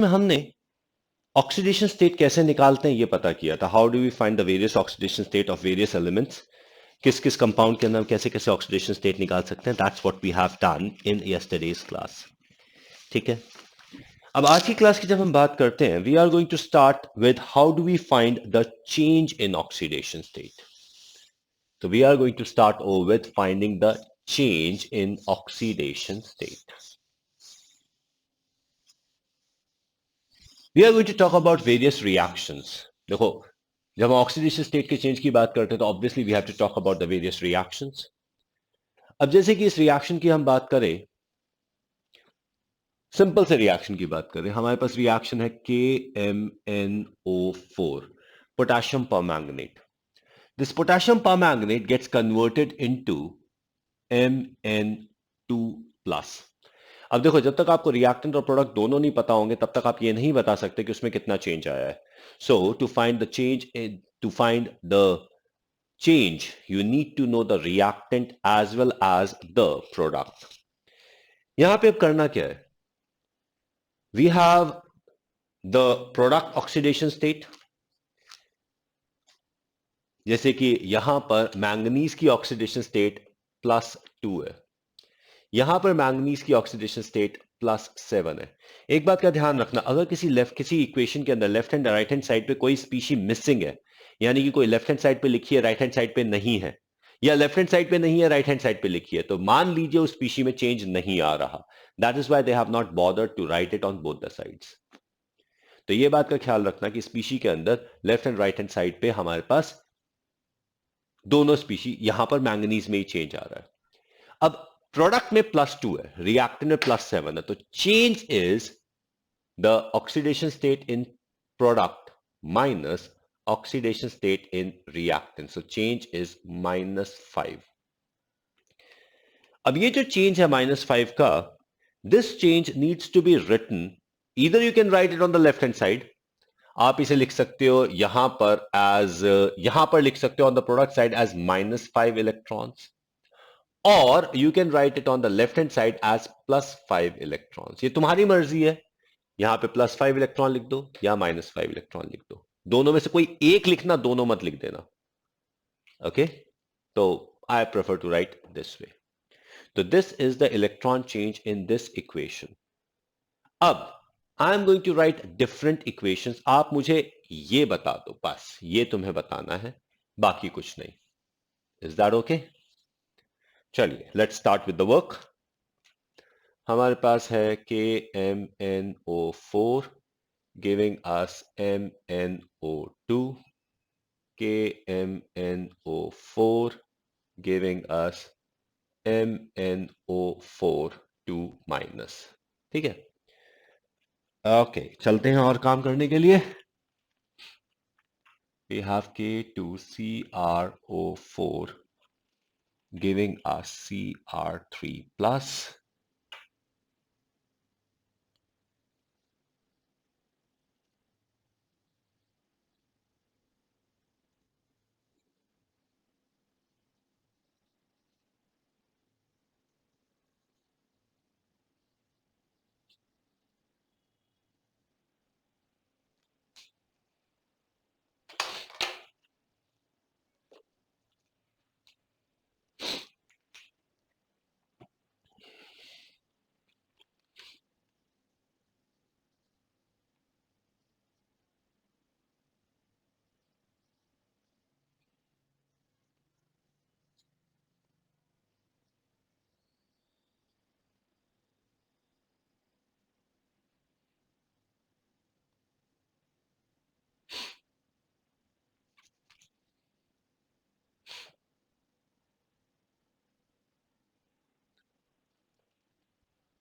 में हमने oxidation state कैसे निकालते हैं ये पता किया था. How do we find the various oxidation state of various elements. किस किस कंपाउंड के अंदर हम कैसे कैसे ऑक्सीडेशन स्टेट निकाल सकते हैं. That's what we have done in yesterday's class. ठीक है. अब आज की क्लास की जब हम बात करते हैं, we are going to start with how do we find the change in oxidation state. तो we are going to start with finding the change in oxidation state. We are going to talk about various reactions. देखो, जब हम oxidation state के change की बात करते हैं तो obviously we have to talk about the various reactions. अब जैसे कि इस रिएक्शन की हम बात करें, सिंपल से रिएक्शन की बात करें, हमारे पास रिएक्शन है KMnO4, potassium permanganate. This potassium permanganate gets converted into Mn2 plus. अब देखो, जब तक आपको रिएक्टेंट और प्रोडक्ट दोनों नहीं पता होंगे तब तक आप ये नहीं बता सकते कि उसमें कितना चेंज आया है. So to find the change, to find the change, you need to know the reactant as well as the product. यहां पे अब करना क्या है? We have the product oxidation state. जैसे कि यहां पर मैंगनीज की ऑक्सीडेशन स्टेट +2 है, यहां पर मैंगनीज की ऑक्सीडेशन स्टेट +7 है. एक बात का ध्यान रखना, अगर किसी इक्वेशन के अंदर left hand right hand side पे कोई स्पीशी मिसिंग है, यानी कि कोई लेफ्ट हैंड साइड पे लिखी है राइट हैंड साइड पे नहीं है, या लेफ्ट हैंड साइड पे नहीं है राइट हैंड साइड पे लिखी है, तो मान लीजिए उस स्पीशी में चेंज नहीं आ रहा. That is why they have not bothered to write it on both the sides. तो ये बात का ख्याल रखना कि स्पीशी के अंदर left and right hand side पे हमारे पास दोनों स्पीशी, यहां पर मैंगनीज में ही चेंज आ रहा है. अब प्रोडक्ट में +2 है, रिएक्टेंट में +7 है, तो change is the oxidation state in product minus oxidation state in reactant. So change is -5. अब ये जो चेंज है -5 का, this change needs to be written. Either you can write it on the left hand side, आप इसे लिख सकते हो यहां पर एज, यहां पर लिख सकते हो on the product side as -5 electrons, और you can write it on the left hand side as +5 electrons. ये तुम्हारी मर्जी है, यहां पे +5 इलेक्ट्रॉन लिख दो या -5 इलेक्ट्रॉन लिख दो, दोनों में से कोई एक लिखना, दोनों मत लिख देना. ओके, तो I prefer to write this way. तो this is the electron change in this equation. अब I am going to write different equations. आप मुझे ये बता दो, बस ये तुम्हें बताना है, बाकी कुछ नहीं. Is that okay? चलिए, let's start with the work. हमारे पास है KMnO4 giving us MnO2, KMnO4 giving us MnO4 2 minus. ठीक है, ओके, चलते हैं और काम करने के लिए. We have K2CrO4 giving us Cr3 plus.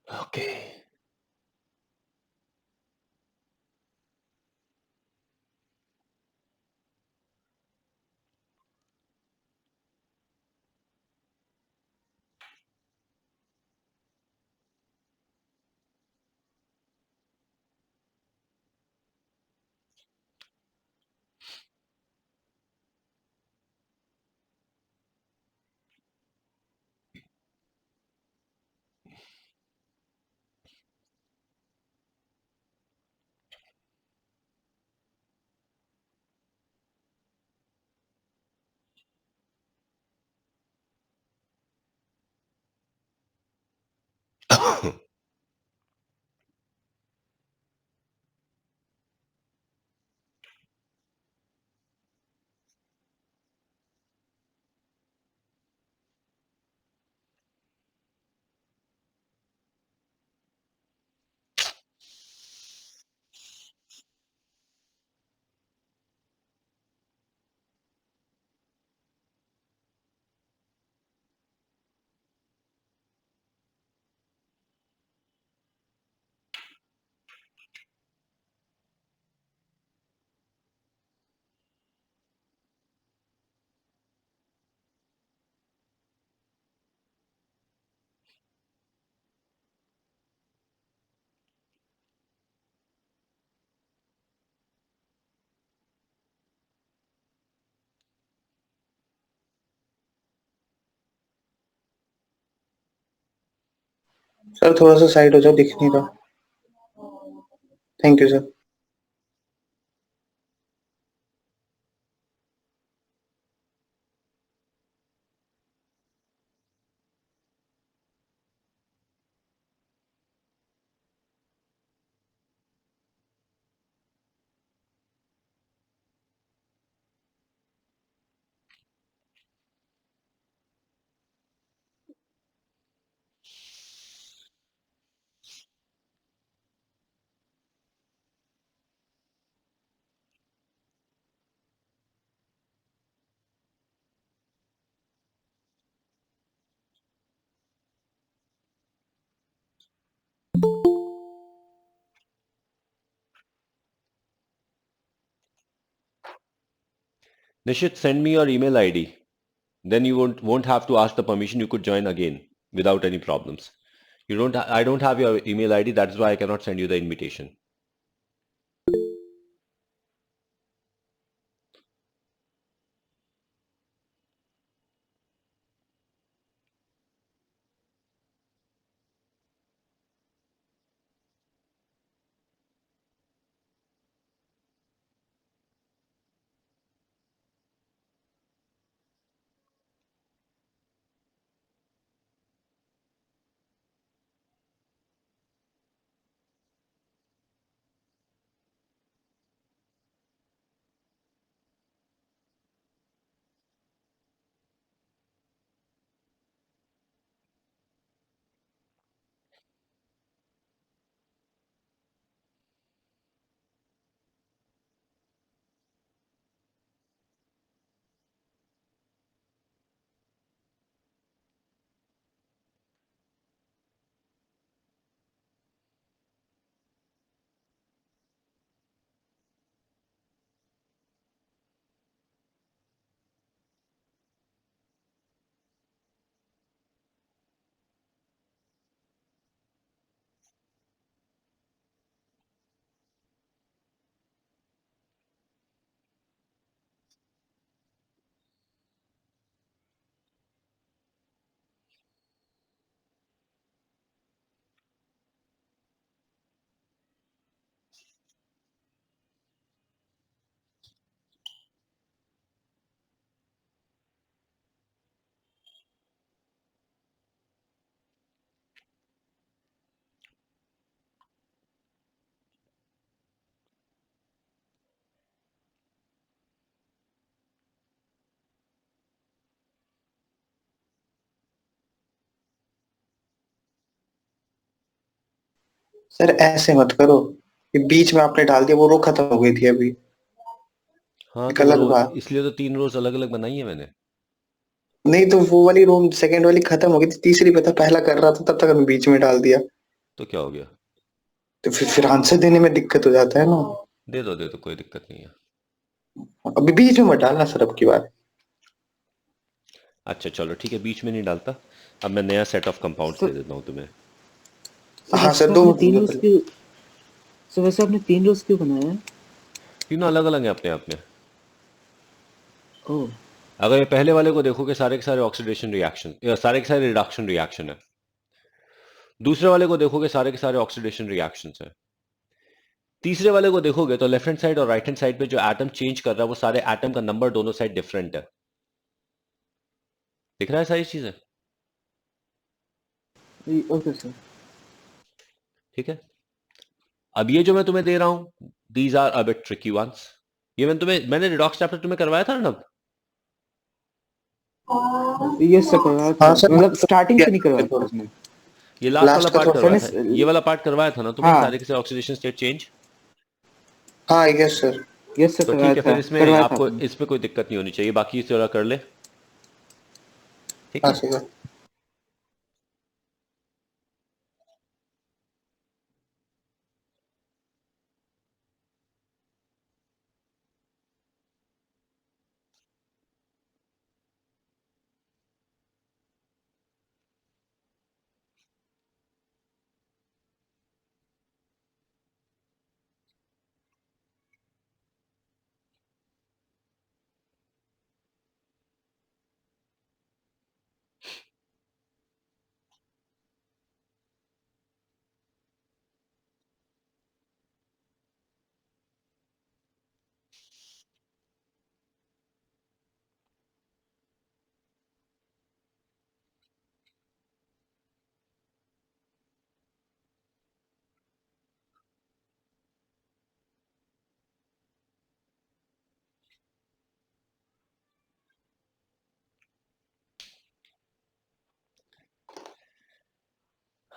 Okay. Sir थोड़ा सा साइड हो जाओ, दिख नहीं रहा। Thank you sir. Nishit, send me your email ID. Then you won't have to ask the permission. You could join again without any problems. I don't have your email ID. That's why I cannot send you the invitation. Sir ऐसे मत करो, ये बीच में आपने डाल दिया, वो रो खत्म हो गई थी अभी। हाँ, तो वो गलत रो बात। इसलिए तो 3 रोज अलग-अलग बनाई है मैंने। नहीं तो वो वाली रूम सेकंड वाली खत्म हो गई थी, तीसरी पे था, पहला कर रहा था तब तक बीच में डाल दिया। तो क्या हो गया? तो फिर आंसर देने में दिक्कत हो जाता है ना। दे दो, कोई दिक्कत नहीं है। अभी बीच में मत डालना सर अब की बार। अच्छा चलो ठीक है, बीच में नहीं डालता। अब मैं नया set of compounds they sir देता हूँ तुम्हें। सर हाँ सर, वैसे दो आपने तीन मिनट रोज पहले। क्यों सर वैसे आपने 3 रोज क्यों बनाया है? तीनों अलग-अलग हैं अपने आप में। ओह! अगर ये पहले वाले को देखोगे सारे के सारे ऑक्सीडेशन रिएक्शन या सारे के सारे रिडक्शन रिएक्शन है। दूसरे वाले को देखोगे सारे के सारे ऑक्सीडेशन रिएक्शंस हैं। तीसरे वाले को देखोगे तो लेफ्ट हैंड साइड और राइट हैंड साइड पे जो एटम चेंज कर रहा है वो सारे एटम का नंबर दोनों साइड डिफरेंट है। दिख रहा है सारी चीजें? Okay sir. ठीक है, अब ये जो मैं तुम्हें दे रहा हूं, these are a bit tricky ones. ये मैंने रिडॉक्स चैप्टर तुम्हें करवाया था ना। ये सब करवाया था, हाँ सर, मतलब स्टार्टिंग से नहीं करवाया था थोड़ा उसने। ये लास्ट वाला लास्ट का पार्ट थोड़ा। करवाया मैंने था, ये वाला पार्ट करवाया था ना तुम्हें, हाँ सारे के सारे ऑक्सीडेशन स्टेट चेंज। हाँ यस सर। ये सब तो ठीक है, फिर इसमें करवाया था आपको आपने। इसमें कोई दिक्कत नहीं होनी चाहिए, बाकी थोड़ा कर ले। ठीक हाँ है, सर।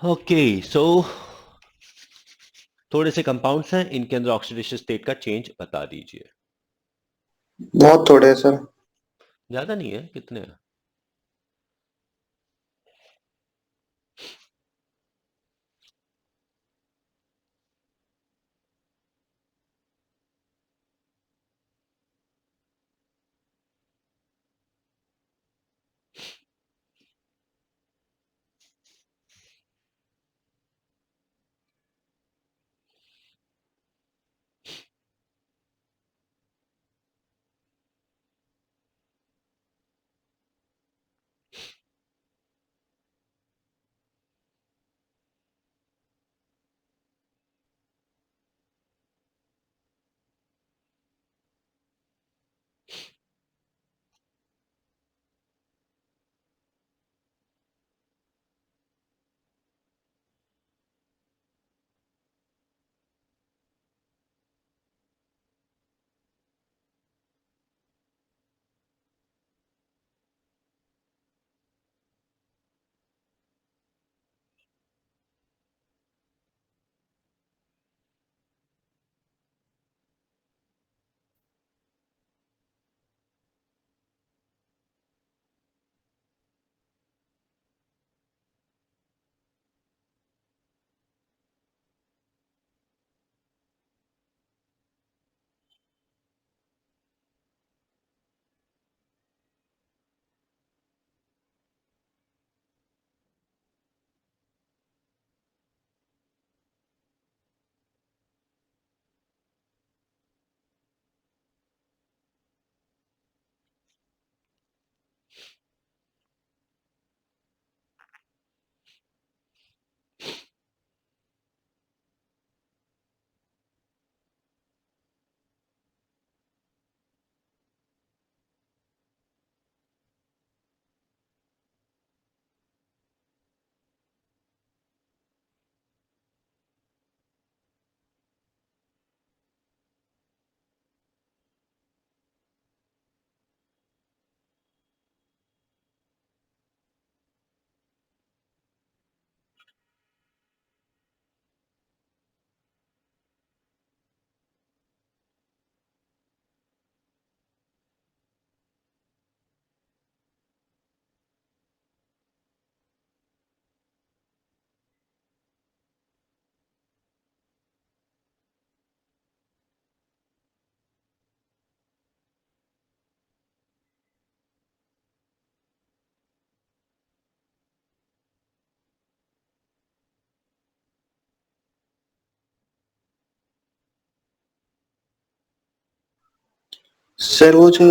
ओके। सो थोड़े से कंपाउंड्स हैं, इनके अंदर ऑक्सीडेशन स्टेट का चेंज बता दीजिए। बहुत थोड़े हैं सर। ज्यादा नहीं है, कितने हैं? सर वो जो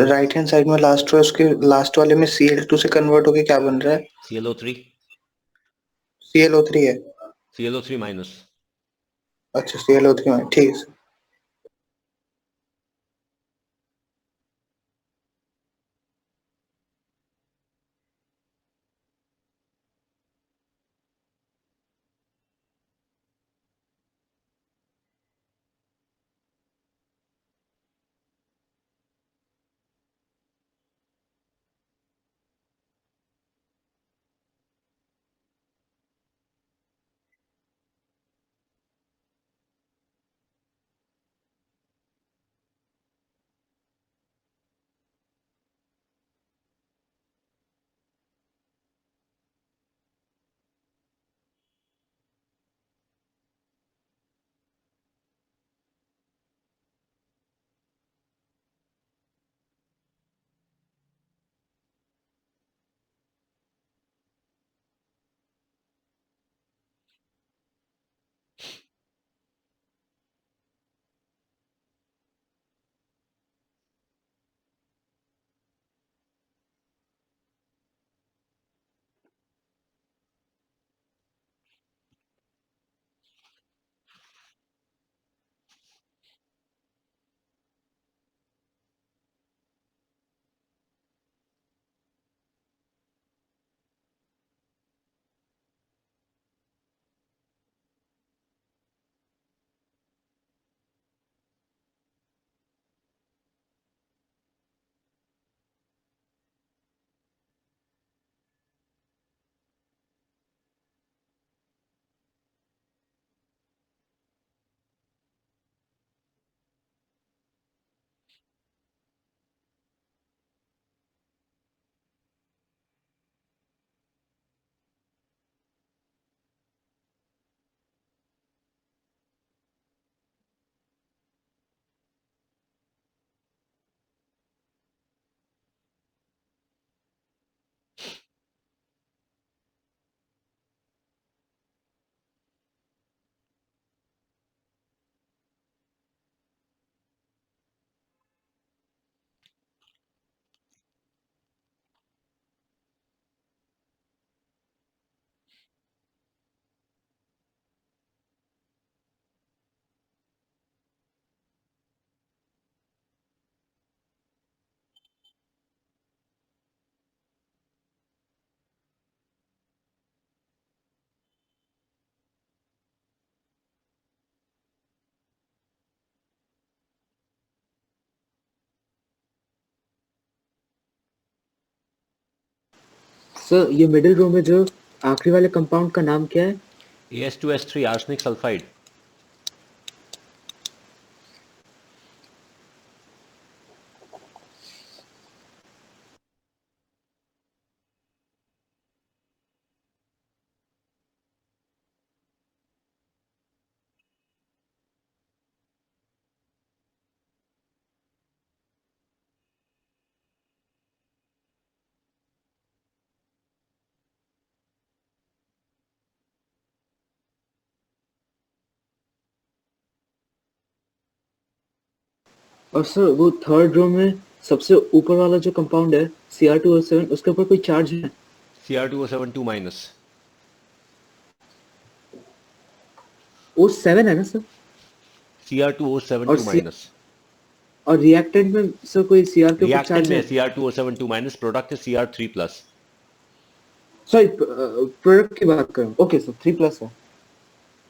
राइट हैंड साइड में लास्ट रो, उसके लास्ट वाले में Cl2 से कन्वर्ट होके क्या बन रहा है? ClO3। ClO3 है। ClO3 minus. अच्छा ClO3 में, ठीक है सर। सर ये मिडिल रो में जो आखिरी वाले कंपाउंड का नाम क्या है? AS2S3 arsenic sulphide. और सर वो थर्ड रो में सबसे ऊपर वाला जो कंपाउंड है Cr2O7 उसके ऊपर कोई चार्ज है? Cr2O7 2 minus. O7 है ना सर? Cr2O7 और 2 सी माइनस। और रिएक्टेंट में सर कोई Cr के ऊपर रिएक्टेंट चार्ज में है? Cr2O7 2 माइनस, प्रोडक्ट है Cr3 प्लस। सॉरी प्रोडक्ट की बात कर रहा हूँ। ओके सर 3+ है।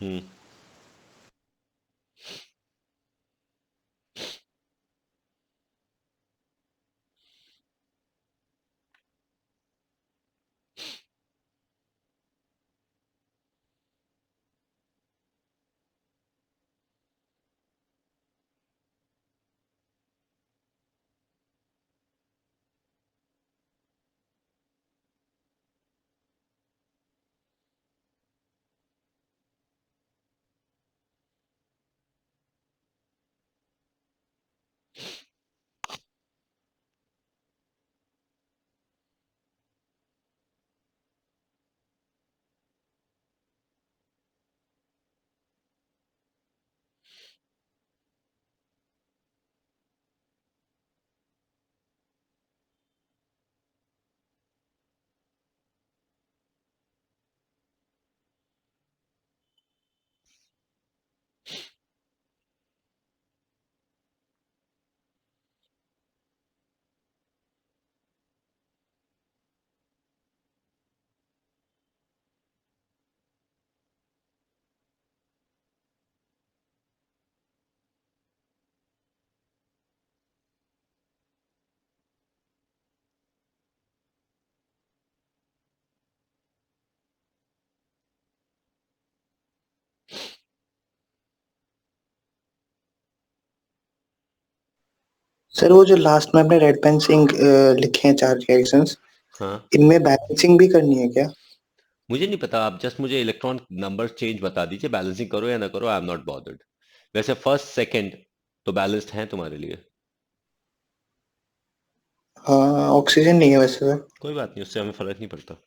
हम्म। सर वो जो लास्ट में आपने रेड पेन से लिखे हैं 4 रिएक्शंस, हाँ, इनमें बैलेंसिंग भी करनी है क्या? मुझे नहीं पता, आप जस्ट मुझे इलेक्ट्रॉन नंबर चेंज बता दीजिए, बैलेंसिंग करो या ना करो, आई एम नॉट बॉदर्ड। वैसे फर्स्ट सेकंड तो बैलेंस्ड हैं तुम्हारे लिए। हाँ, ऑक्सीजन नहीं है वैसे सर। कोई बात नहीं, उससे हमें फर्क नहीं पड़ता।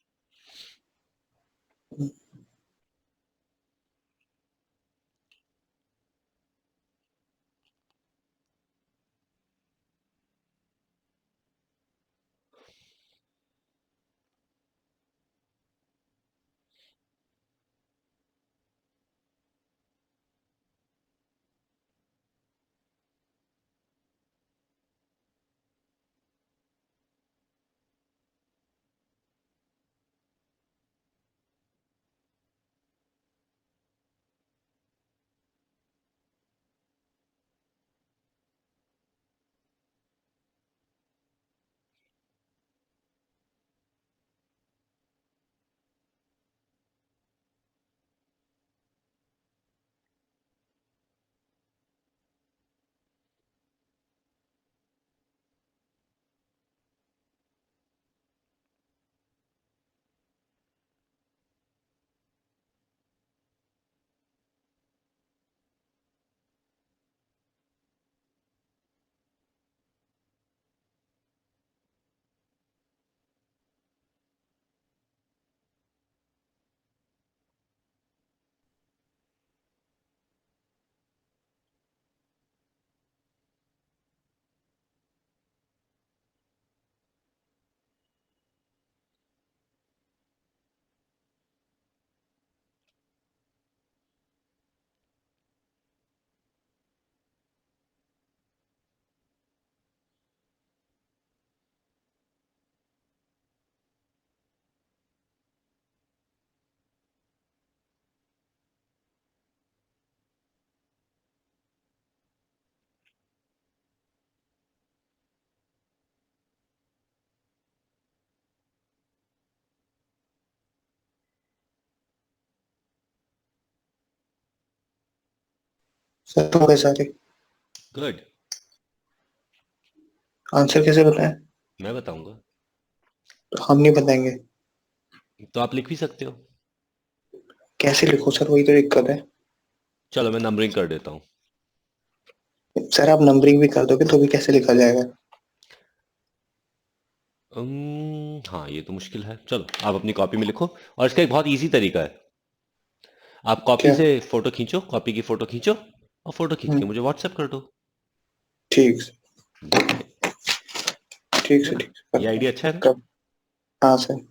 सर हो गए सारे। गुड। आंसर कैसे बताएं? मैं बताऊंगा। हम नहीं बताएंगे। तो आप लिख भी सकते हो। कैसे लिखो सर, वही तो दिक्कत है। चलो मैं नंबरिंग कर देता हूँ। सर आप नंबरिंग भी कर दोगे तो भी कैसे लिखा जाएगा? हाँ ये तो मुश्किल है। चलो आप अपनी कॉपी में लिखो, और इसका एक बहुत इजी तरीका है। आप कॉपी क्या? से फोटो खींचो, कॉपी की फोटो खींचो, और फोटो खींच के मुझे व्हाट्सएप कर दो। ठीक है। That's it. ठीक है से ना? ठीक से ये करता आइडिया हूँ अच्छा है ना? कब। हाँ सर।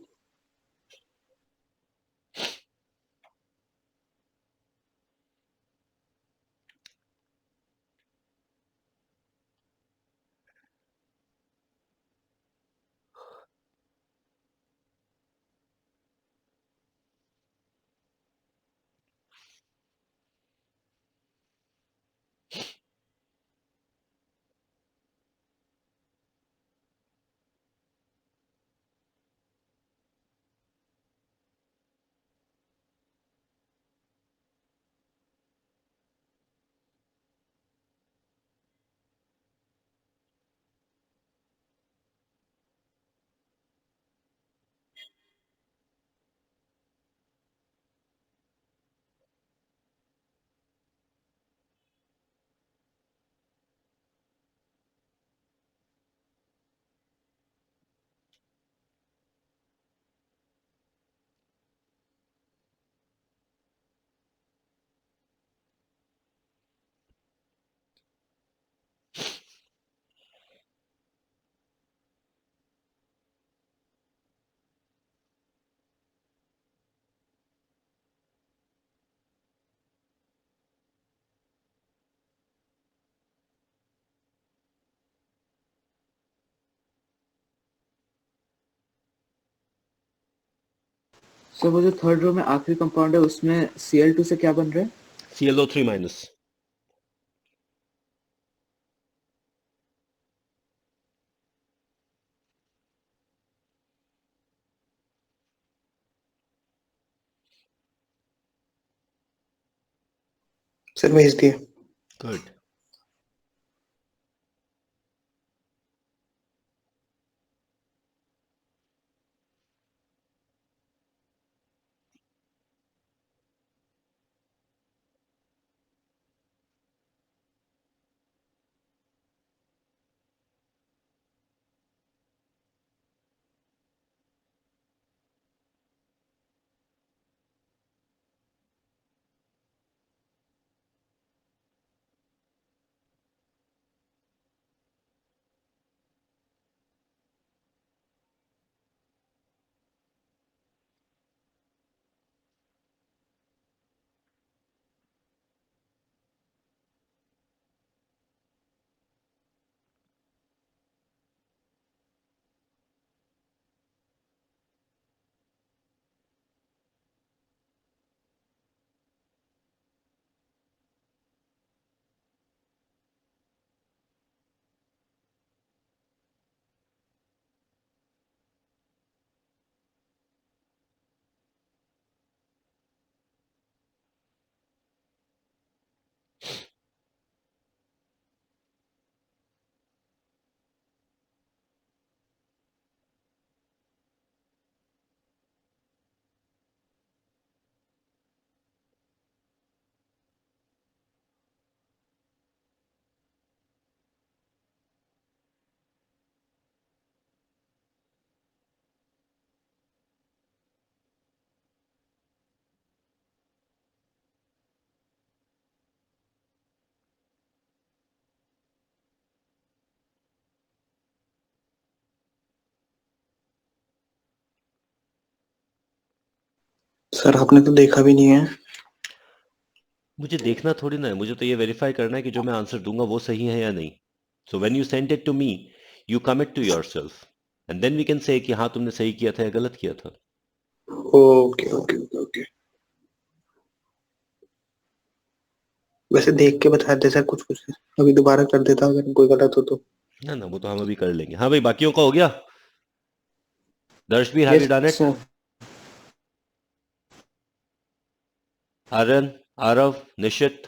सर वो जो थर्ड रो में आखिरी कंपाउंड है उसमें Cl2 से क्या बन रहा है? ClO3 minus. सर भेज दिए। गुड। सर आपने तो देखा भी नहीं है। मुझे देखना थोड़ी ना है, मुझे तो ये वेरीफाई करना है कि जो मैं आंसर दूंगा वो सही है या नहीं। So when you send it to me, you commit to yourself, and then we can say कि हाँ तुमने सही किया था या गलत किया था। Okay okay okay okay. वैसे देख के बता दे सर कुछ कुछ। अभी दोबारा कर देता अगर कोई गलत हो तो। ना ना, वो तो हम अभी कर लेंगे। हाँ भाई, बाकियों का हो गया? Darshvir, have you yes done it? Sir. Aryan, Aarav, Nishit?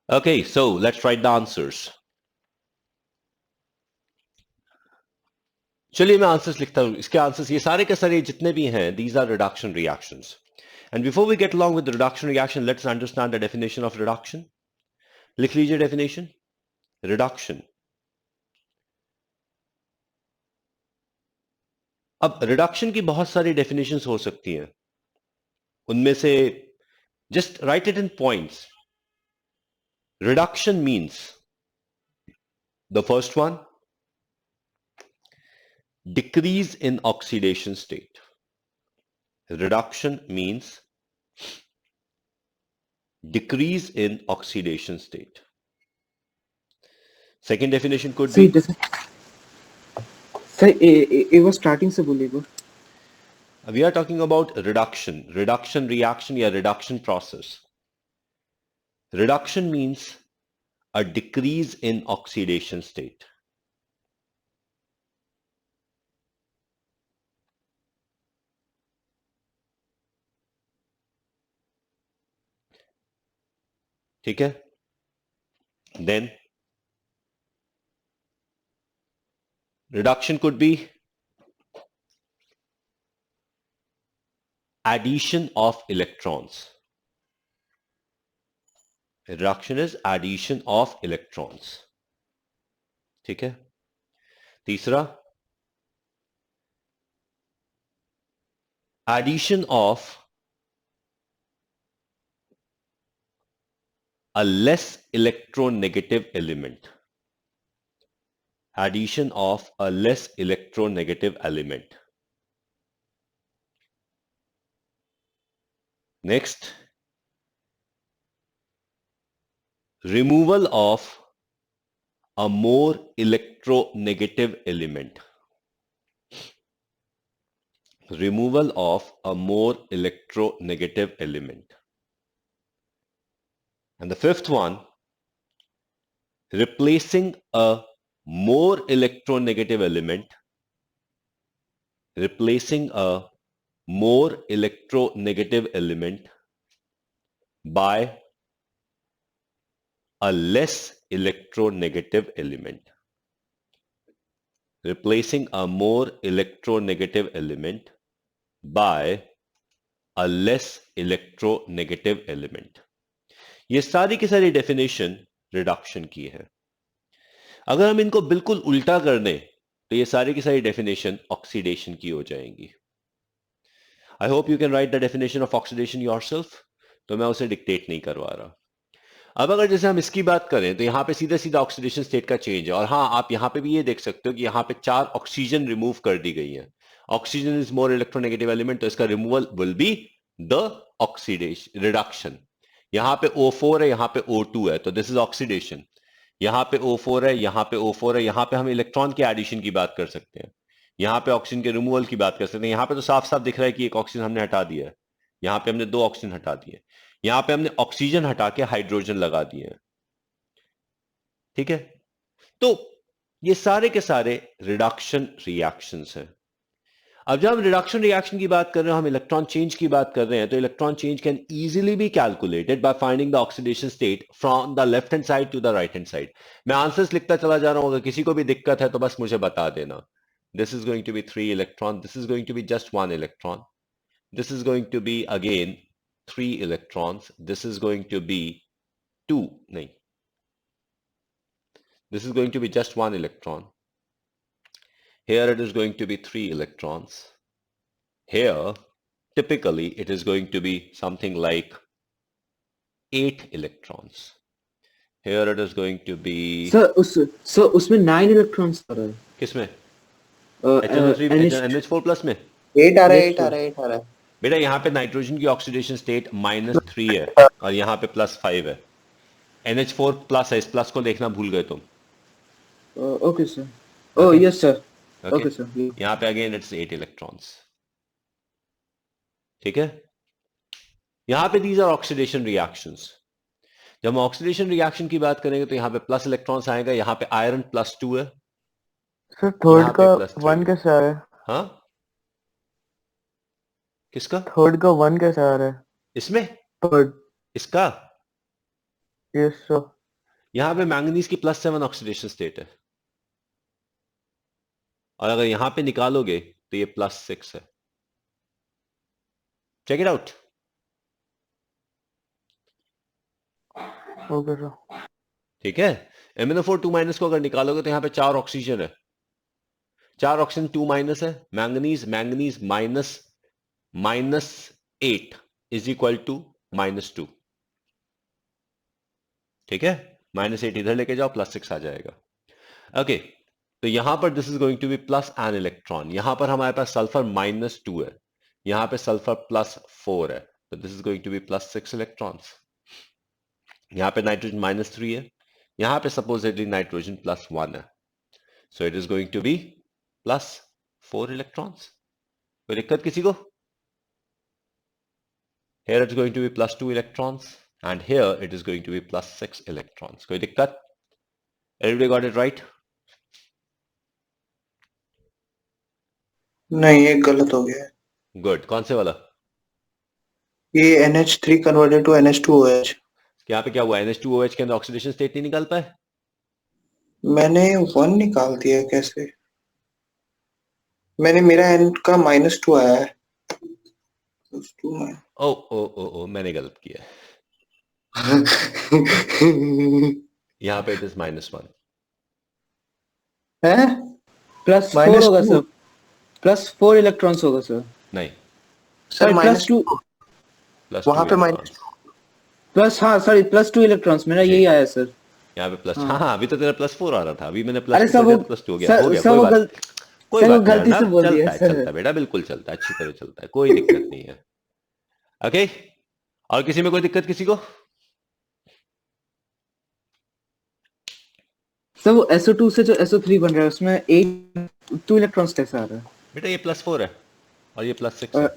Okay, so let's write the answers. चलिए मैं आंसर्स लिखता हूं. इसके आंसर्स ये सारे के सारे जितने भी हैं, these are reduction reactions. And before we get along with the reduction reaction, let's understand the definition of reduction. लिख लीजिए definition. Reduction. अब reduction की बहुत सारी definitions हो सकती हैं. उनमें से just write it in points. Reduction means the first one, decrease in oxidation state. Reduction means decrease in oxidation state. Second definition could सही be, सर एक बार स्टार्टिंग से बोलिएगा. we are talking about reduction reaction या reduction process. Reduction means a decrease in oxidation state. ठीक है? Then reduction could be addition of electrons. Reduction is addition of electrons. ठीक है? तीसरा, addition of a less electronegative element. Addition of a less electronegative element. Next, removal of a more electronegative element. Removal of a more electronegative element. And the fifth one, replacing a more electronegative element, replacing a more electronegative element by a less electronegative element. Replacing a more electronegative element by a less electronegative element. ये सारी की सारी definition reduction की है. अगर हम इनको बिल्कुल उल्टा कर दें तो ये सारी की सारी डेफिनेशन ऑक्सीडेशन की हो जाएंगी. I hope you can right the definition of oxidation yourself. तो मैं उसे डिक्टेट नहीं करवा रहा. अब अगर जैसे हम इसकी बात करें तो यहां पे सीधा सीधा ऑक्सीडेशन स्टेट का चेंज है. और हाँ, आप यहां पे भी ये देख सकते हो कि यहां पे 4 ऑक्सीजन रिमूव कर दी गई है. Oxygen is more electronegative element, तो इसका removal will be the oxidation reduction. यहां पे O4 है, यहां पे O2 है, तो दिस इज ऑक्सीडेशन. यहां पे O4 है, यहां पे O4 है, यहां पे हम इलेक्ट्रॉन के एडिशन की बात कर सकते हैं. यहां पे ऑक्सीजन के रिमूवल की बात कर सकते हैं. यहां पे तो साफ साफ दिख रहा है कि एक ऑक्सीजन हमने हटा दिया है. यहां पे हमने 2 ऑक्सीजन हटा दिए. यहां पे हमने ऑक्सीजन हटा के हाइड्रोजन लगा दिए हैं. ठीक है? तो ये सारे के सारे रिडक्शन रिएक्शंस हैं. अब जब हम रिडक्शन रिएक्शन की बात कर रहे हैं, हम इलेक्ट्रॉन चेंज की बात कर रहे हैं, तो electron change can easily be calculated by finding the oxidation state from the left hand side to the right hand side. मैं आंसर्स लिखता चला जा रहा हूं, अगर किसी को भी दिक्कत है तो बस मुझे बता देना. This is going to be 3 electron, this is going to be just 1 electron, this is going to be again 3 electrons, this is going to be 2, नहीं, this is going to be just 1 electron. Here it is going to be 3 electrons. Here, typically, it is going to be something like 8 electrons. Here it is going to be... sir उसमें 9 electrons आ रहा है. किसमें? NH4 plus में 8 आ रहा है, 8 आ रहा है, 8 आ रहा है. बेटा यहाँ पे नाइट्रोजन की ऑक्सीडेशन स्टेट -3 है और यहाँ पे +5 है. NH4 प्लस है, इस प्लस को देखना भूल गए तुम. Okay sir. Oh yes sir. Okay sir. यहाँ पे अगेन इट्स 8 इलेक्ट्रॉन्स. ठीक है? यहाँ पे दीज आर ऑक्सीडेशन रिएक्शंस. जब हम ऑक्सीडेशन रिएक्शन की बात करेंगे तो यहाँ पे प्लस इलेक्ट्रॉन्स आएगा. यहाँ पे आयरन +2 है. सर थर्ड का 1 कैसे आ रहा है? हाँ, किसका? थर्ड का 1 कैसे आ रहा है इसमें? थर्ड? इसका? Yes sir. यहां पे मैंगनीज की +7 ऑक्सीडेशन स्टेट है, और अगर यहां पे निकालोगे तो ये +6 है। Check it out. Okay sir. ठीक है, MnO4 2- को अगर निकालोगे तो यहां पे 4 ऑक्सीजन है, 4 ऑक्सीजन 2- है, manganese manganese -8 is equal to -2। ठीक है, -8 इधर लेके जाओ, +6 आ जाएगा। ओके, तो यहां पर this is going to be plus n electron, यहां पर हमारे पास सल्फर -2 है, यहां पे सल्फर +4 है, तो this is going to be +6 electrons. यहां पे नाइट्रोजन -3 है, यहां पे सपोजिटली नाइट्रोजन +1 है, so it is going to be +4 electrons. कोई दिक्कत किसी को? Here it's going to be +2 electrons, and here it is going to be +6 electrons. कोई दिक्कत? Everybody got it right? नहीं, एक गलत हो गया है। Good. कौन से वाला? ये NH3 कन्वर्टेड टू NH2OH। यहाँ पे क्या हुआ? NH2OH के अंदर ऑक्सीडेशन स्टेट नहीं निकल पाए? मैंने 1 निकाल दिया कैसे? मेरा N का -2 आया है। ओ मैंने गलत किया है। यहाँ पे इट इज -1। है +4 होगा -2। सर, +4 इलेक्ट्रॉन्स होगा सर। नहीं, सर +2, वहां पे +2 प्लस, हाँ सॉरी, +2 इलेक्ट्रॉन्स, मेरा यही आया सर। यहाँ पे प्लस, हाँ। हाँ अभी तो तेरा +4 आ रहा था, अभी मैंने अरे +2 सर कर वो दिया, +2 हो गया, हो गया, सर कोई वो बात, कोई सर वो बात नहीं गलती से अर्नब, बोल दिया चलता सर। है बेटा, बिल्कुल चलता है, अच्छी तरह चलता है, कोई दिक्कत नहीं है। ओके, और किसी में कोई दिक्कत किसी को? सर वो SO2 से जो SO3 बन रहा है उसमें 2 इलेक्ट्रॉन्स कैसे आ रहा है? बेटा ये +4 है और ये +6 है।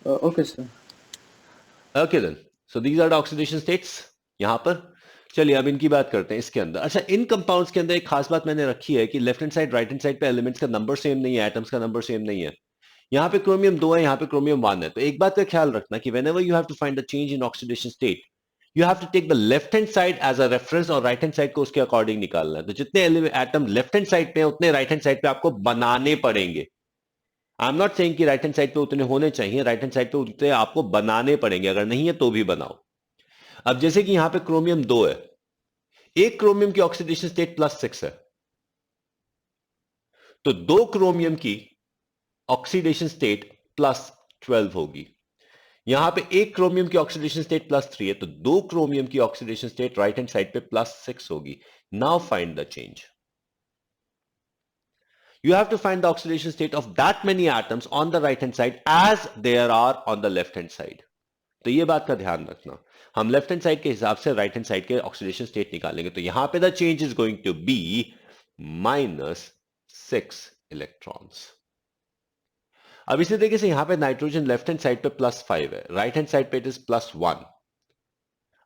Okay sir. Okay then, so these are the oxidation states यहां पर। चलिए अब इनकी बात करते हैं इसके अंदर। अच्छा, इन कंपाउंड्स के अंदर एक खास बात मैंने रखी है कि left hand side right hand side पे एलिमेंट्स का नंबर सेम नहीं है, एटम्स का नंबर सेम नहीं है। यहाँ पे क्रोमियम 2 है, यहाँ पे क्रोमियम 1 है, तो एक बात का ख्याल रखना कि whenever you have to find the change in oxidation state, you have to take the left hand side as a reference और राइट हैंड साइड को उसके अकॉर्डिंग निकालना है। तो जितने एटम लेफ्ट हैंड साइड पे हैं उतने राइट हैंड साइड पे आपको बनाने पड़ेंगे। आई एम नॉट सेइंग कि राइट हैंड साइड पे उतने होने चाहिए, राइट हैंड साइड पे उतने आपको बनाने पड़ेंगे, अगर नहीं है तो भी बनाओ। अब जैसे कि यहां पे क्रोमियम 2 है, एक क्रोमियम की ऑक्सीडेशन स्टेट +6 है, तो 2 क्रोमियम की ऑक्सीडेशन स्टेट +12 होगी। यहां पे एक क्रोमियम की ऑक्सीडेशन स्टेट +3 है, तो 2 क्रोमियम की oxidation state right hand side पे +6 होगी। Now find the change. You have to find the oxidation state of that many atoms on the right hand side as there are on the left hand side. तो ये बात का ध्यान रखना, हम left hand side के हिसाब से राइट हैंड साइड के ऑक्सीडेशन स्टेट निकालेंगे, तो यहां पे the change is going to be -6 electrons. अब इसी तरीके से यहां पे नाइट्रोजन लेफ्ट हैंड साइड पे +5 है, राइट हैंड साइड पे इट इज +1।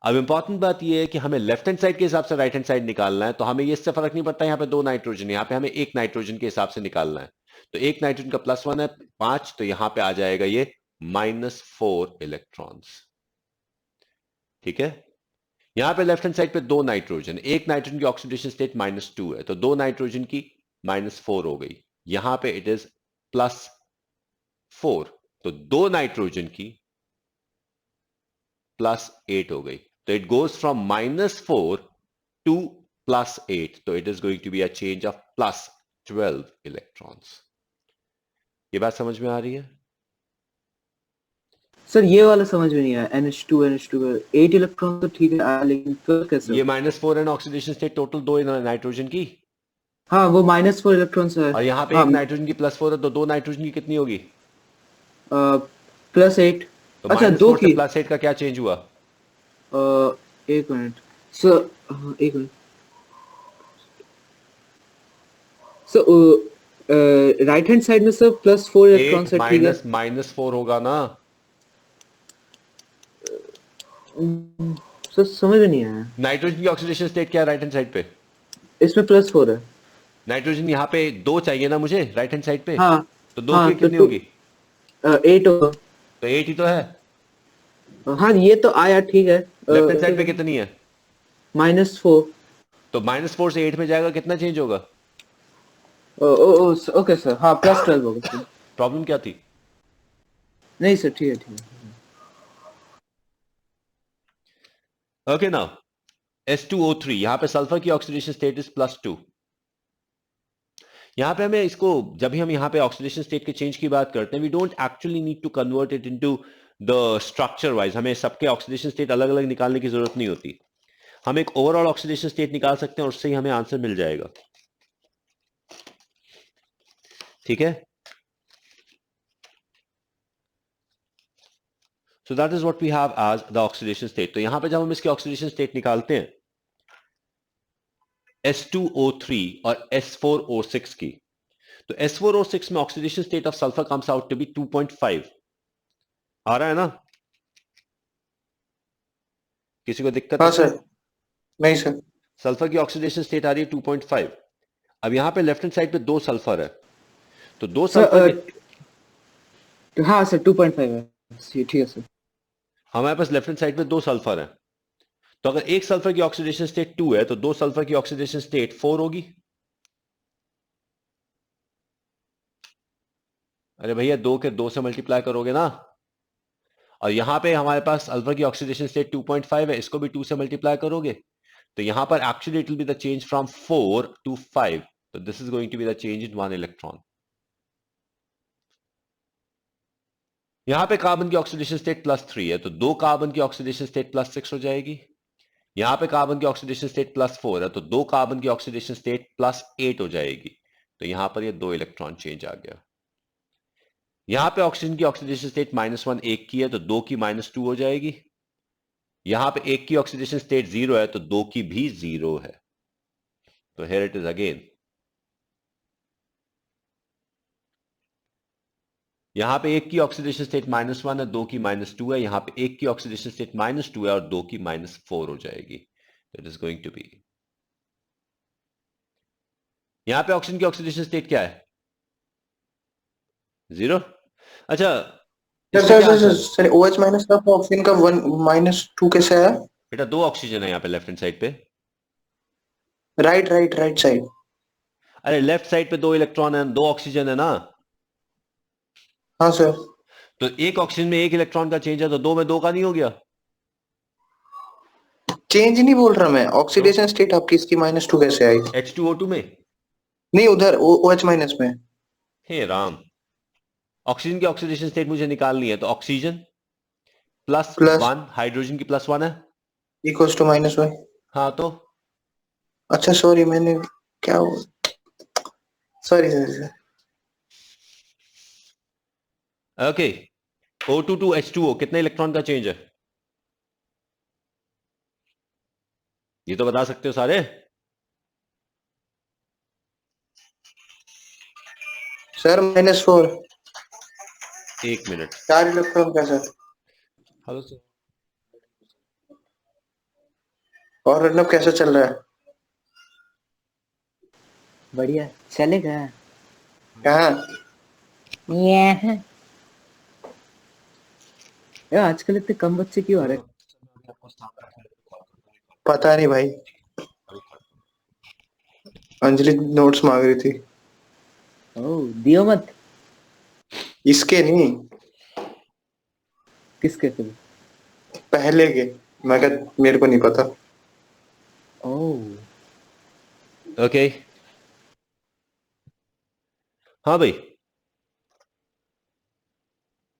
अब इंपॉर्टेंट बात यह है कि हमें लेफ्ट हैंड साइड के हिसाब से राइट हैंड साइड निकालना है, तो हमें ये इससे फर्क नहीं पड़ता यहाँ पे 2 नाइट्रोजन, यहाँ पे हमें 1 नाइट्रोजन के हिसाब से निकालना है। तो 1 नाइट्रोजन का +1 है 5, तो यहां पे आ जाएगा ये -4 इलेक्ट्रॉन्स। ठीक है, यहां पे लेफ्ट हैंड साइड पे 2 नाइट्रोजन, 1 नाइट्रोजन की ऑक्सीडेशन स्टेट -2 है, तो 2 नाइट्रोजन की -4 हो गई, यहां पे इट इज +4, तो 2 नाइट्रोजन की +8 हो गई, तो इट गोज फ्रॉम -4 टू +8, तो it is going to be a change of +12 electrons. ये बात समझ में आ रही है? सर ये वाला समझ में नहीं आया, NH2 का 8 इलेक्ट्रॉन तो ठीक है आया, लेकिन फिर कैसे? ये -4 है ना ऑक्सीडेशन स्टेट टोटल 2 नाइट्रोजन की, हाँ वो -4 इलेक्ट्रॉन्स है, और यहाँ पे हाँ, एक नाइट्रोजन की +4 है, तो 2 नाइट्रोजन की कितनी होगी? +8। तो अच्छा, 2 -4 से की, +8 का क्या चेंज हुआ? एक मिनट सर, एक minute sir, right hand side में सर +4 इलेक्ट्रॉन 8 है, ठीक है। -4 होगा ना? सर समझ में नहीं आया, नाइट्रोजन की ऑक्सीडेशन स्टेट क्या है राइट हैंड साइड पे? इसमें +4 है। नाइट्रोजन यहाँ पे 2 चाहिए ना मुझे राइट हैंड साइड पे, हाँ तो 2 हाँ, की तो कितनी होगी? 8 होगा। तो 8 ही तो है। हाँ ये तो आया, ठीक है। लेफ्ट हैंड साइड पे कितनी है? -4। तो -4 से 8 में जाएगा, कितना चेंज होगा? ओके सर, हाँ +12 होगा सर। प्रॉब्लम क्या थी? नहीं सर, ठीक है ठीक है। ओके नाउ S2O3, यहां पे सल्फर की ऑक्सीडेशन स्टेट इज +2। यहां पे हमें इसको, जब भी हम यहां पे ऑक्सीडेशन स्टेट के चेंज की बात करते हैं, we don't actually need to convert it into the structure wise. हमें सबके ऑक्सीडेशन स्टेट अलग अलग निकालने की जरूरत नहीं होती। हम एक ओवरऑल ऑक्सीडेशन स्टेट निकाल सकते हैं और उससे ही हमें आंसर मिल जाएगा। ठीक है, so that is what we have as the oxidation state. तो यहां पे जब हम इसके ऑक्सीडेशन स्टेट निकालते हैं S2O3 और S4O6 की, तो S4O6 में oxidation state of sulphur comes out to be 2.5। आ रहा है ना? किसी को दिक्कत है? हाँ सर। नहीं सर। सल्फर की ऑक्सीडेशन स्टेट आ रही है 2.5। अब यहां पे लेफ्ट हैंड साइड पे 2 सल्फर है, तो 2 सल्फर के, सर हाँ सर 2.5 है, ठीक है सर। हमारे पास लेफ्ट हैंड साइड पे 2 सल्फर है। तो अगर एक सल्फर की ऑक्सीडेशन स्टेट 2 है तो 2 सल्फर की ऑक्सीडेशन स्टेट 4 होगी। अरे भैया 2 के 2 से मल्टीप्लाई करोगे ना, और यहां पे हमारे पास सल्फर की ऑक्सीडेशन स्टेट 2.5 है, इसको भी 2 से मल्टीप्लाई करोगे, तो यहां पर actually it will be the change from 4 to 5। तो this is going to be the change in 1 electron. यहां पे कार्बन की ऑक्सीडेशन स्टेट +3 है, तो 2 कार्बन की ऑक्सीडेशन स्टेट +6 हो जाएगी। यहां पे कार्बन की ऑक्सीडेशन स्टेट +4 है, तो 2 कार्बन की ऑक्सीडेशन स्टेट +8 हो जाएगी। तो यहां पर ये 2 इलेक्ट्रॉन चेंज आ गया। यहां पे ऑक्सीजन की ऑक्सीडेशन स्टेट -1 एक की है, तो 2 की -2 हो जाएगी। यहां पे एक की ऑक्सीडेशन स्टेट 0 है, तो 2 की भी 0 है। तो हियर इट इज अगेन, यहां पे एक की ऑक्सीडेशन स्टेट -1 है, 2 की -2 है। यहां पे एक की ऑक्सीडेशन स्टेट -2 है और 2 की -4 हो जाएगी। तो it is going to be, यहां पे ऑक्सीजन की ऑक्सीडेशन स्टेट क्या है? 0। अच्छा, सर इसका सर क्या sir sir answer? Sir OH minus का ऑक्सीजन का 1 -2 कैसे आया? बेटा 2 ऑक्सीजन है यहां पे लेफ्ट हैंड साइड पे। Right right right side. अरे लेफ्ट साइड पे 2 इलेक्ट्रॉन है, 2 ऑक्सीजन है ना। हाँ सर। तो एक ऑक्सीजन में 1 इलेक्ट्रॉन का चेंज है, तो 2 में 2 का नहीं हो गया? चेंज नहीं बोल रहा मैं, तो ऑक्सीडेशन स्टेट आपकी इसकी -2 कैसे आई? H2O2 में, नहीं उधर OH माइनस में। हे राम, ऑक्सीजन की ऑक्सीडेशन स्टेट मुझे निकालनी है, तो ऑक्सीजन प्लस +1, हाइड्रोजन की +1 है। Equals to -1। हाँ तो अच्छा सॉरी मैंने क्या, sorry sir. Okay, O2 to H2O कितने इलेक्ट्रॉन का चेंज है? ये तो बता सकते हो सारे। सर -4। एक मिनट। 4 इलेक्ट्रॉन का सर। Hello sir. और अर्नब कैसा चल रहा है? बढ़िया चलेगा। कहाँ? ये यार आजकल इतने कम बच्चे क्यों आ रहे हैं? पता नहीं भाई, अंजलि नोट्स मांग रही थी। ओह दियो मत। इसके नहीं, किसके फिर? पहले के। मैं कहा मेरे को नहीं पता। ओह ओके, हाँ भाई,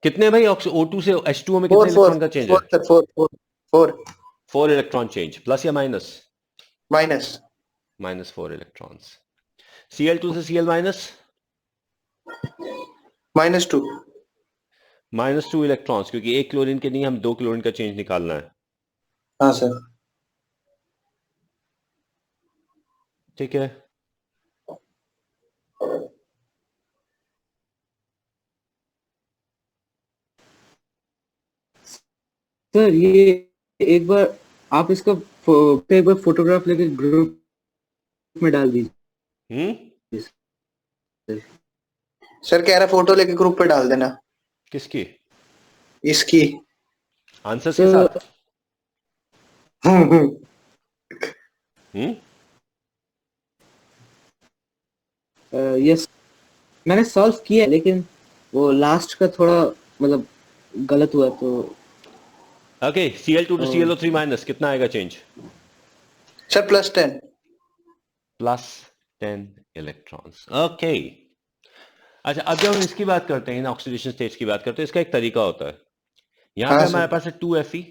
कितने भाई O2 से H2O में कितने 4 4 इलेक्ट्रॉन का चेंज है? 4 सर 4 4 4 4 इलेक्ट्रॉन चेंज, प्लस या माइनस? Minus -4 electrons. Cl2 से Cl माइनस, -2। -2 इलेक्ट्रॉन्स, क्योंकि एक क्लोरीन के नहीं, हम 2 क्लोरीन का चेंज निकालना है। हाँ सर। ठीक है, सर ये एक बार आप इसका एक बार फोटोग्राफ लेके ग्रुप में डाल दीजिए सर। सर कह रहा फोटो लेके ग्रुप पे डाल देना किसकी? इसकी। आंसर्स के साथ। यस, मैंने सॉल्व किया लेकिन वो लास्ट का थोड़ा मतलब गलत हुआ तो। Okay, Cl2 to ClO3 minus कितना आएगा चेंज? सर +10। +10 इलेक्ट्रॉन्स। ओके, अच्छा अब जब हम इसकी बात करते हैं, इन ऑक्सीडेशन स्टेट्स की बात करते हैं, इसका एक तरीका होता है। यहां पे हाँ हमारे सर। पास है 2Fe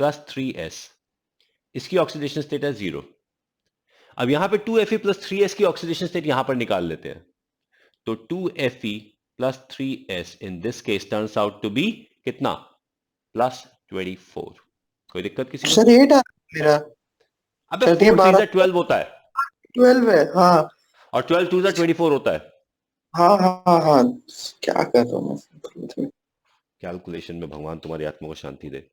प्लस 3S, इसकी ऑक्सीडेशन स्टेट है 0। अब यहां पे 2Fe प्लस 3S की ऑक्सीडेशन स्टेट यहां पर निकाल लेते हैं, तो 2Fe plus 3S in this case turns out to be कितना? +24। कोई दिक्कत किसी को? सर 8 आ मेरा। अबे सर ये 4 3 12 12 होता है 12 है। हाँ और 12 2 24 होता है। हाँ हाँ हाँ हाँ। क्या कर रहा हूँ मैं? कैलकुलेशन में भगवान तुम्हारी आत्मा को शांति दे।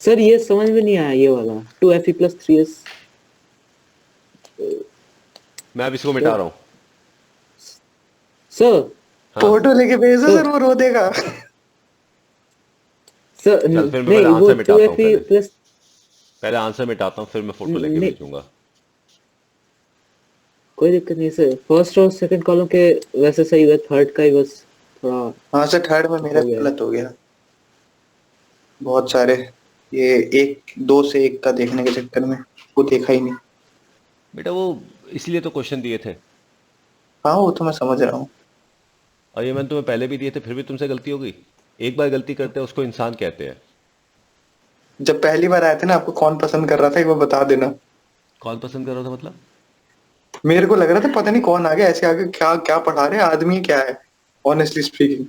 सर ये समझ में नहीं आया ये वाला 2Fe प्लस 3S। मैं अब इसको मिटा रहा हूं। सर हाँ फोटो लेके भेजो सर सर, वो रो देगा। सर चल फिर मैं पहले नहीं, वो आंसर मिटाता हूं, 2Fe प्लस पहले आंसर मिटाता हूं, फिर मैं फोटो लेके नहीं, भेजूंगा। कोई दिक्कत नहीं सर। फर्स्ट और सेकंड कॉलम के वैसे सही हुआ, थर्ड का ही बस थोड़ा हाँ सर, थर्ड में मेरा हो गया है। गलत हो गया बहुत सारे। ये एक 2 से 1 का देखने के चक्कर में वो देखा ही नहीं। बेटा वो इसलिए तो क्वेश्चन दिए थे, हाँ वो तो मैं समझ रहा हूँ। और ये मैंने तुम्हें पहले भी दिए थे, फिर भी तुमसे गलती हो गई। एक बार गलती करते हैं उसको इंसान कहते हैं। जब पहली बार आए थे ना, आपको कौन पसंद कर रहा था एक बार बता देना। कौन पसंद कर रहा था मतलब? मेरे को लग रहा था पता नहीं कौन आ गया ऐसे आगे, क्या क्या पढ़ा रहे हैं, आदमी क्या है, ऑनेस्टली स्पीकिंग।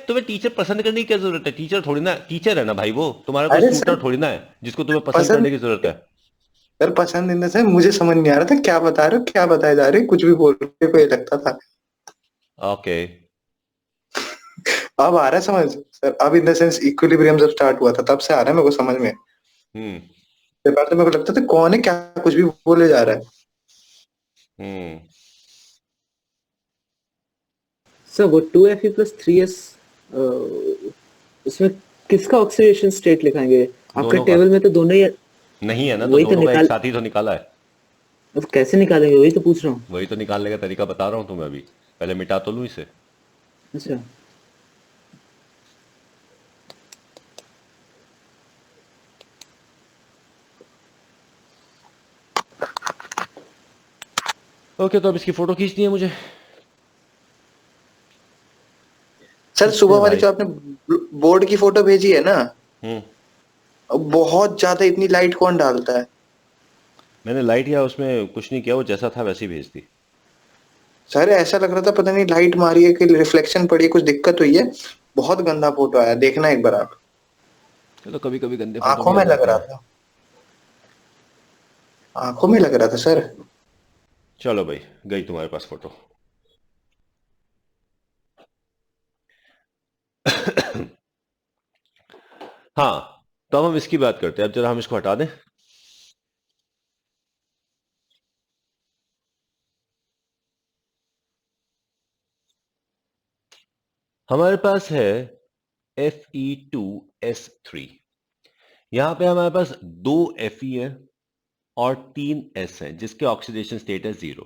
तुम्हें टीचर पसंद करने की क्या जरूरत है? टीचर थोड़ी ना, टीचर है ना भाई, वो तुम्हारा कोई अरे ट्यूटर सर, थोड़ी ना है जिसको तुम्हें पसंद पसंद करने की जरूरत है। सर पसंद इन द सेंस मुझे समझ नहीं आ रहा था क्या बता रहे हो, क्या बताए जा रहे हो, कुछ भी बोल रहे हो, को ये लगता था। ओके। अब आ रहा है समझ सर, अब इन द सेंस इक्विलिब्रियम जब स्टार्ट हुआ था तब से आ रहा है मेरे को समझ में। हम्म ये बात तो मेरे को लगता था कौन है, क्या कुछ भी बोले जा रहा है। हम्म सर वो 2Fe प्लस 3S उसमें किसका ऑक्सीडेशन स्टेट लिखाएंगे? आपके दोनों का टेबल में तो दोनों ही नहीं है ना, तो वही तो दोनों का एक निकाल, साथ ही तो निकाला है। अब कैसे निकालेंगे वही तो पूछ रहा हूँ। वही तो निकालने का तरीका बता रहा हूं तुम्हें अभी, पहले मिटा तो लूं इसे। अच्छा ओके, तो अब इसकी फोटो खींचनी है मुझे। सर खींचते सुबह हैं वाली भाई। जो आपने बोर्ड की फोटो भेजी है ना, हम्म बहुत ज्यादा इतनी लाइट कौन डालता है? मैंने लाइट या उसमें कुछ नहीं किया, वो जैसा था वैसे ही भेज दी। सर ऐसा लग रहा था पता नहीं लाइट मारी है कि रिफ्लेक्शन पड़ी है, कुछ दिक्कत हुई है। बहुत गंदा फोटो आया, देखना एक बार आप। चलो, कभी कभी गंदे फोटो आंखों भी आ में लग जाते रहा हैं। था, आंखों में लग रहा था सर। चलो भाई, गई तुम्हारे पास फोटो। हाँ, तो अब हम इसकी बात करते हैं। अब जरा हम इसको हटा दें। हमारे पास है Fe2S3। यहां पे हमारे पास 2 Fe है और 3 S है, जिसके ऑक्सीडेशन स्टेट है 0।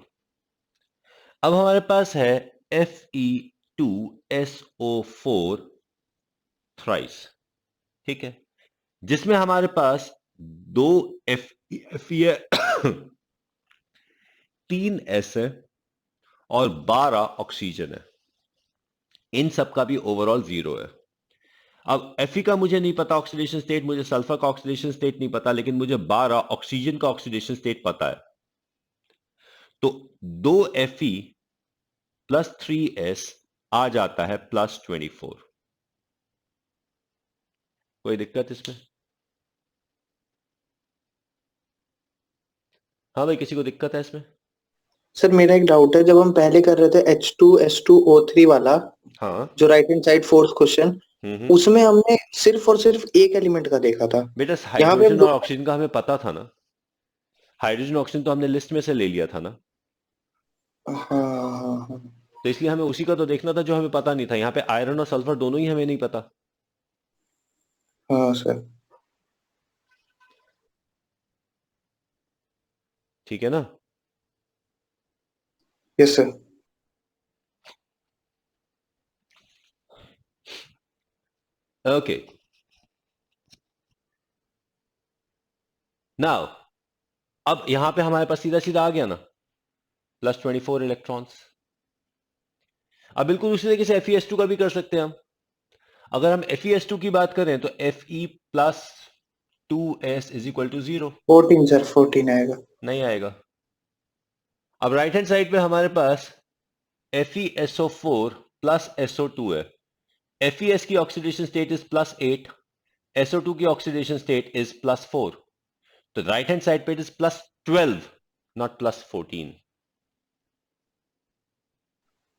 अब हमारे पास है Fe2SO4 थ्राइस, ठीक है, जिसमें हमारे पास 2 Fe है, 3 S है और 12 ऑक्सीजन है। इन सब का भी ओवरऑल 0 है। अब Fe का मुझे नहीं पता ऑक्सीडेशन स्टेट, मुझे सल्फर का ऑक्सीडेशन स्टेट नहीं पता, लेकिन मुझे 12 ऑक्सीजन का ऑक्सीडेशन स्टेट पता है। तो 2 Fe प्लस 3S आ जाता है +24। कोई दिक्कत इसमें? हाँ भाई, किसी को दिक्कत है इसमें? सर मेरा एक डाउट है, जब हम पहले कर रहे थे H2S2O3 वाला, हाँ। जो right hand side fourth question, hmm. उसमें हमने सिर्फ और सिर्फ एक एलिमेंट का देखा था। बेटा यहाँ पे हम हाइड्रोजन और ऑक्सीजन का हमें पता था ना। हाइड्रोजन ऑक्सीजन तो हमने लिस्ट में से ले लिया था ना। हाँ हाँ हाँ। तो इसलिए हमें उसी का तो देखना था जो हमें पता नहीं था। यहाँ पे आयरन और सल्फर दोनों ही हमें नहीं पता। हाँ सर। ठीक है ना? Yes sir. ओके, नाउ अब यहां पे हमारे पास सीधा सीधा आ गया ना, +24 इलेक्ट्रॉन्स। अब बिल्कुल उसी तरीके से FeS2 का भी कर सकते हैं हम। अगर हम FeS2 की बात करें तो Fe plus 2s is equal to 0। 14 sir, 14 आएगा। नहीं आएगा। अब राइट हैंड साइड पे हमारे पास FeSO4 प्लस SO2 है। FeS की ऑक्सीडेशन स्टेट इज +8, SO2 की ऑक्सीडेशन स्टेट इज +4। तो राइट हैंड साइड पे it is +12 not +14।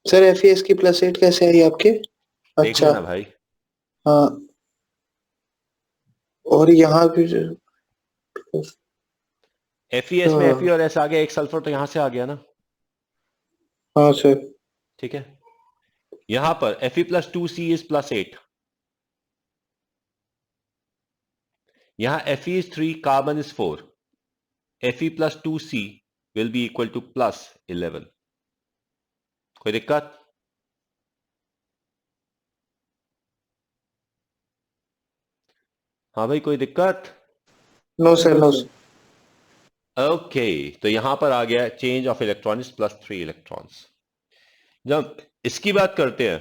Sir FeS की +8 कैसे आई आपके? देख अच्छा लेना भाई। हाँ, और यहाँ भी FeS में Fe और S आ गया, एक सल्फर तो यहां से आ गया ना। हाँ सर। ठीक है, यहां पर Fe प्लस 2C इज +8, यहां Fe is 3, carbon is 4, Fe plus 2C will be equal to +11। कोई दिक्कत? हाँ भाई, कोई दिक्कत? No sir, no sir. Okay, तो यहां पर आ गया चेंज ऑफ इलेक्ट्रॉन्स +3 इलेक्ट्रॉन्स। जब इसकी बात करते हैं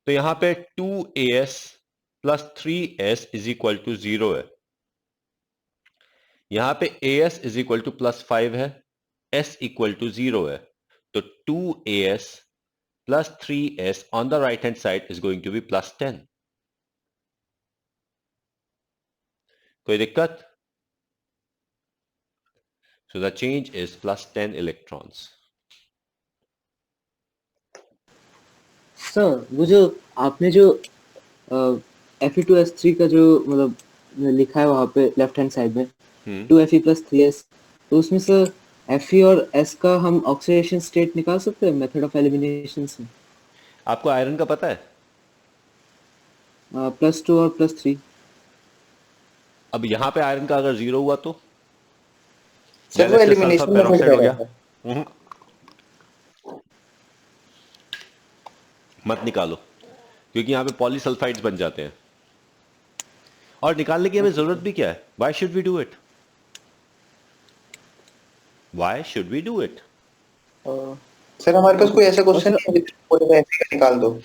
तो यहां पे 2as plus 3s is equal to 0 है। यहां पे as इज इक्वल टू +5 है, s इक्वल टू 0 है। तो 2as plus 3s on the right hand side is going to be +10। कोई दिक्कत? So the change is +10 electrons. Sir वो जो आपने जो Fe2S3 का जो मतलब लिखा है वहाँ पे लेफ्ट हैंड साइड में 2Fe + 3s, तो उसमें सर Fe और S का हम ऑक्सीडेशन स्टेट निकाल सकते हैं मेथड ऑफ एलिमिनेशन से? आपको आयरन का पता है? +2 और +3। अब यहां पे आयरन का अगर 0 हुआ तो सर वो जैसे सल्फर एलिमिनेशन में पेरोक्साइड हो गया। जाएगा। मत निकालो, क्योंकि यहां पे पॉलीसल्फाइड्स बन जाते हैं और निकालने की हमें जरूरत भी क्या है? Why should we do it? Why should we do it? Sir हमारे पास कोई ऐसा क्वेश्चन नहीं है जिसमें बोलेगा Fe का निकाल दो।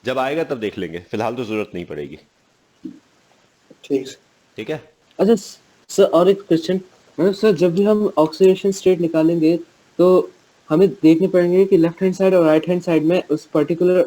जब आएगा तब देख लेंगे, फिलहाल तो जरूरत नहीं पड़ेगी। ठीक सर। ठीक है। अच्छा सर, और एक क्वेश्चन, मतलब सर जब भी हम ऑक्सीडेशन स्टेट निकालेंगे तो हमें देखने पड़ेंगे कि लेफ्ट हैंड साइड और राइट हैंड साइड में उस पर्टिकुलर